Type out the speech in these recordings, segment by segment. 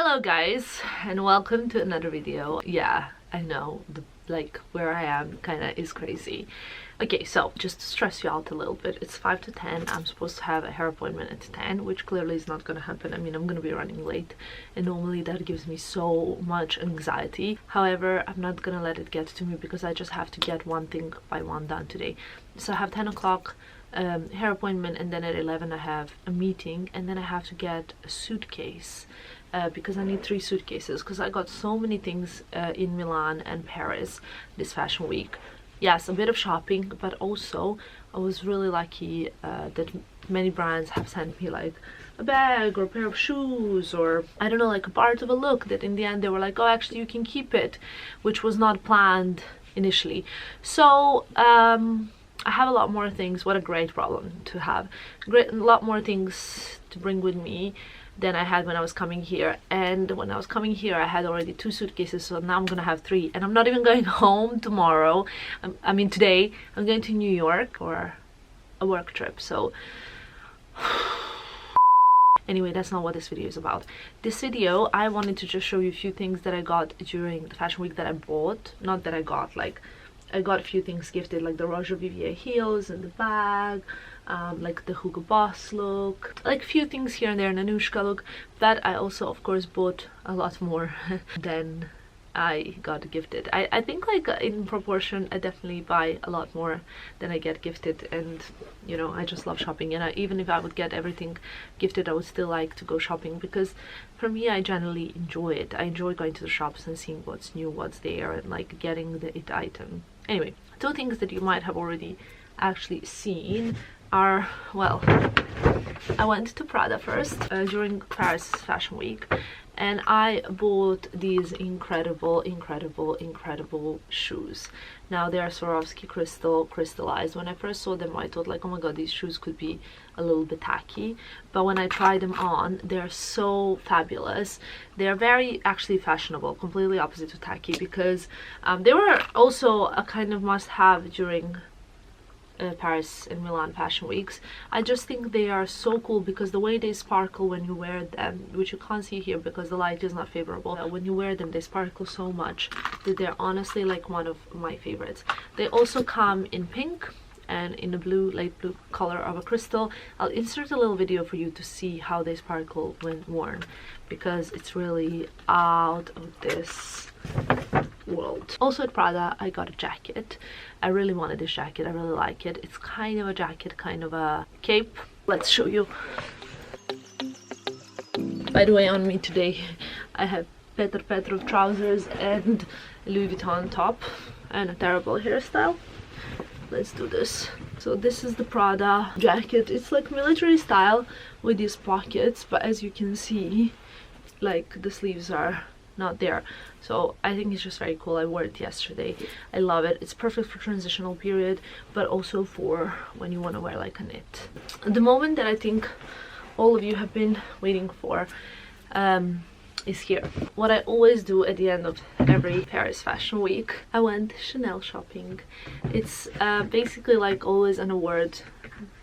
Hello guys, and welcome to another video. Yeah, I know, like where I am kind of is crazy. Okay, so just to stress you out a little bit, it's 5 to 10. I'm supposed to have a hair appointment at 10, which clearly is not gonna happen. I mean, I'm gonna be running late, and normally that gives me so much anxiety. However, I'm not gonna let it get to me because I just have to get one thing by one done today. So I have 10 o'clock hair appointment, and then at 11 I have a meeting, and then I have to get a suitcase. Because I need 3 suitcases because I got so many things in Milan and Paris this fashion week. Yes, a bit of shopping, but also I was really lucky that many brands have sent me like a bag or a pair of shoes, or I don't know, like a part of a look that in the end they were like, oh, actually you can keep it, which was not planned initially. So I have a lot more things. What a great problem to have. A lot more things to bring with me than I had when I was coming here. And when I was coming here I had already 2 suitcases, so now I'm gonna have 3, and I'm not even going home tomorrow. I mean today I'm going to New York for a work trip. So anyway, that's not what this video is about. This video I wanted to just show you a few things that I got during the fashion week that I bought. Not that I got, like I got a few things gifted, like the Roger Vivier heels and the bag, like the Hugo Boss look, like a few things here and there, Nanushka look. But I also of course bought a lot more than I got gifted. I think like in proportion I definitely buy a lot more than I get gifted, and you know, I just love shopping. And even if I would get everything gifted, I would still like to go shopping because for me I generally enjoy it. I enjoy going to the shops and seeing what's new, what's there, and like getting the it item. Anyway, 2 things that you might have already actually seen are, well, I went to Prada first during Paris Fashion Week, and I bought these incredible shoes. Now they are Swarovski crystallized. When I first saw them I thought like, oh my god, these shoes could be a little bit tacky, but when I tried them on, they're so fabulous. They're very actually fashionable, completely opposite to tacky, because they were also a kind of must-have during Paris and Milan fashion weeks. I just think they are so cool because the way they sparkle when you wear them, which you can't see here because the light is not favorable, when you wear them they sparkle so much that they're honestly like one of my favorites. They also come in pink and in a blue, light blue color of a crystal. I'll insert a little video for you to see how they sparkle when worn, because it's really out of this world. Also at Prada I got a jacket. I really wanted this jacket. I really like it. It's kind of a jacket, kind of a cape. Let's show you. By the way, on me today I have Petr Petrov trousers and Louis Vuitton top and a terrible hairstyle. Let's do this. So this is the Prada jacket. It's like military style with these pockets, but as you can see, like the sleeves are not there. So I think it's just very cool. I wore it yesterday. I love it. It's perfect for transitional period, but also for when you want to wear like a knit. The moment that I think all of you have been waiting for is here. What I always do at the end of every Paris fashion week, I went Chanel shopping. It's basically like always an award.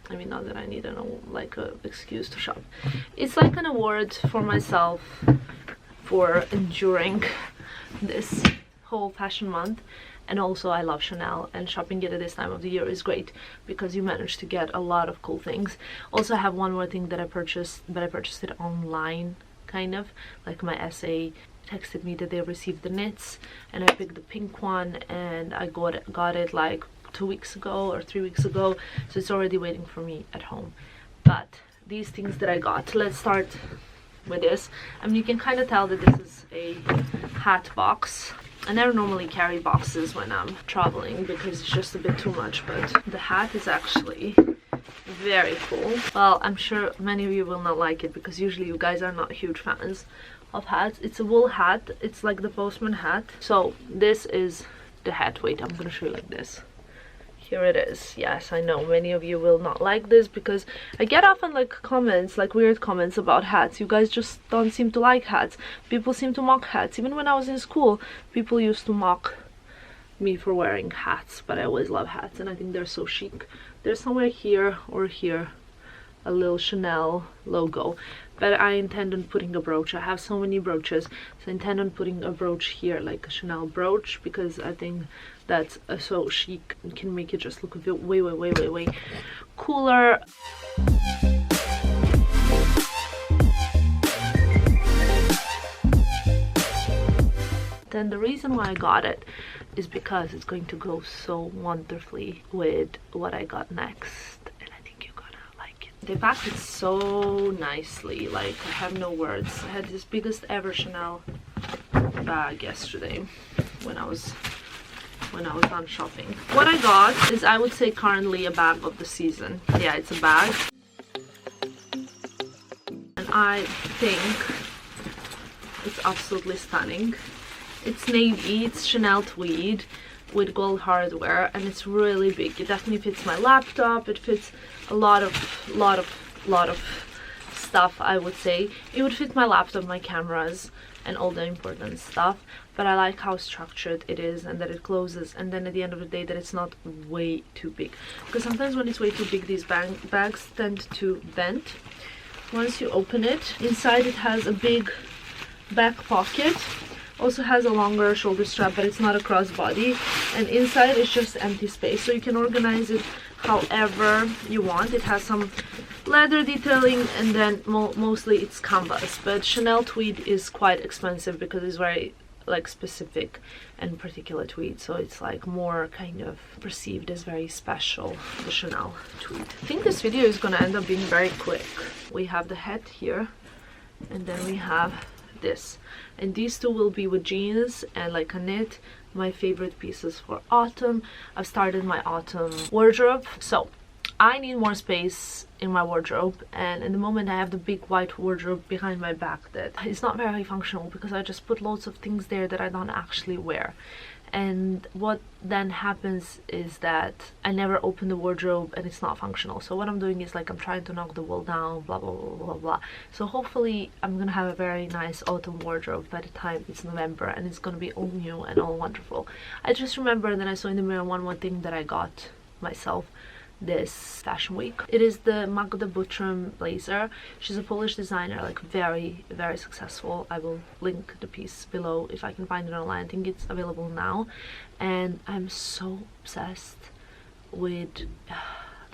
I mean, not that I need like an excuse to shop. It's like an award for myself for enduring this whole fashion month. And also I love Chanel, and shopping it at this time of the year is great because you manage to get a lot of cool things. Also I have one more thing that I purchased, but I purchased it online, kind of like my SA texted me that they received the knits, and I picked the pink one, and I got it like 2 weeks ago or 3 weeks ago, so it's already waiting for me at home. But these things that I got, let's start with this. I mean, you can kind of tell that this is a hat box. I never normally carry boxes when I'm traveling because it's just a bit too much, but the hat is actually very cool. Well, I'm sure many of you will not like it because usually you guys are not huge fans of hats. It's a wool hat. It's like the Postman Hat. So this is the hat. Wait, I'm gonna show you like this. Here it is. Yes, I know many of you will not like this because I get often like comments, like weird comments about hats. You guys just don't seem to like hats. People seem to mock hats. Even when I was in school, people used to mock me for wearing hats, but I always love hats and I think they're so chic. They're somewhere here or here. a little Chanel logo, but I intend on putting a brooch. I have so many brooches, so I intend on putting a brooch here, like a Chanel brooch, because I think that's so chic and can make it just look way cooler. Then the reason why I got it is because it's going to go so wonderfully with what I got next, and I think you're gonna like it. They packed it so nicely, like I have no words. I had this biggest ever Chanel bag yesterday when I was done shopping. What I got is, I would say, currently a bag of the season. Yeah, it's a bag, and I think it's absolutely stunning. It's navy, it's Chanel tweed with gold hardware, and it's really big. It definitely fits my laptop. It fits a lot of stuff, I would say. It would fit my laptop, my cameras, and all the important stuff. But I like how structured it is, and that it closes, and then at the end of the day that it's not way too big. Because sometimes when it's way too big, these bags tend to bend. Once you open it, inside it has a big back pocket. Also has a longer shoulder strap, but it's not a crossbody, and inside is just empty space, so you can organize it however you want. It has some leather detailing, and then mostly it's canvas, but Chanel tweed is quite expensive because it's very like specific and particular tweed, so it's like more kind of perceived as very special, the Chanel tweed. I think this video is gonna end up being very quick. We have the hat here, and then we have this, and these two will be with jeans and like a knit, my favorite pieces for autumn. I've started my autumn wardrobe, so I need more space in my wardrobe, and in the moment I have the big white wardrobe behind my back that is not very functional because I just put loads of things there that I don't actually wear. And what then happens is that I never open the wardrobe and it's not functional. So what I'm doing is like I'm trying to knock the wall down, blah blah blah blah blah. So hopefully I'm gonna have a very nice autumn wardrobe by the time it's November, and it's gonna be all new and all wonderful. I just remember that I saw in the mirror one more thing that I got myself this fashion week. It is the Magda Butrym blazer. She's a Polish designer, like very successful. I will link the piece below if I can find it online. I think it's available now, and I'm so obsessed with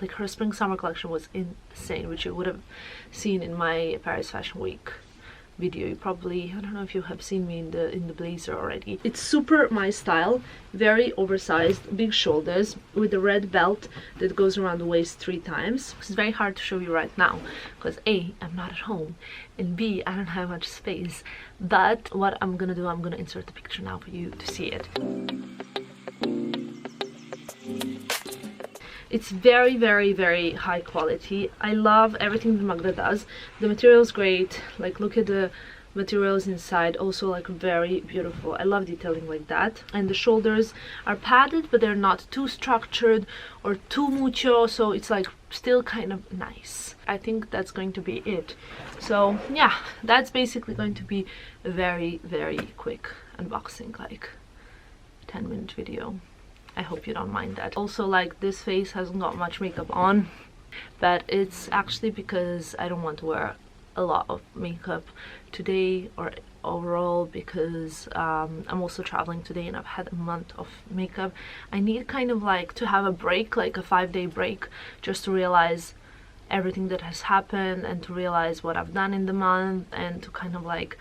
like her spring summer collection was insane, which you would have seen in my Paris Fashion Week video. You probably, I don't know if you have seen me in the blazer already. It's super my style, very oversized, big shoulders with a red belt that goes around the waist 3 times. It's very hard to show you right now because A, I'm not at home, and B, I don't have much space. But what I'm gonna do, I'm gonna insert the picture now for you to see it. It's very high quality. I love everything that Magda does. The material is great. Like, look at the materials inside, also like very beautiful. I love detailing like that. And the shoulders are padded, but they're not too structured or too mucho, so it's like still kind of nice. I think that's going to be it. So yeah, that's basically going to be a very quick unboxing, like 10-minute video. I hope you don't mind that. Also, like, this face hasn't got much makeup on, but it's actually because I don't want to wear a lot of makeup today or overall, because I'm also traveling today and I've had a month of makeup. I need kind of like to have a break, like a 5-day break, just to realize everything that has happened and to realize what I've done in the month, and to kind of like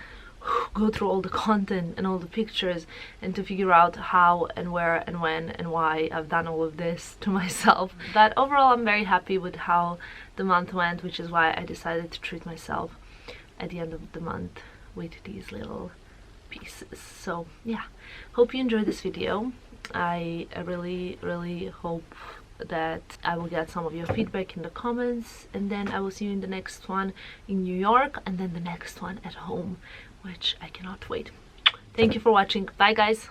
go through all the content and all the pictures, and to figure out how and where and when and why I've done all of this to myself. But overall, I'm very happy with how the month went, which is why I decided to treat myself at the end of the month with these little pieces. So yeah, hope you enjoyed this video. I really hope that I will get some of your feedback in the comments, and then I will see you in the next one in New York, and then the next one at home, which I cannot wait. Thank you for watching. Bye guys.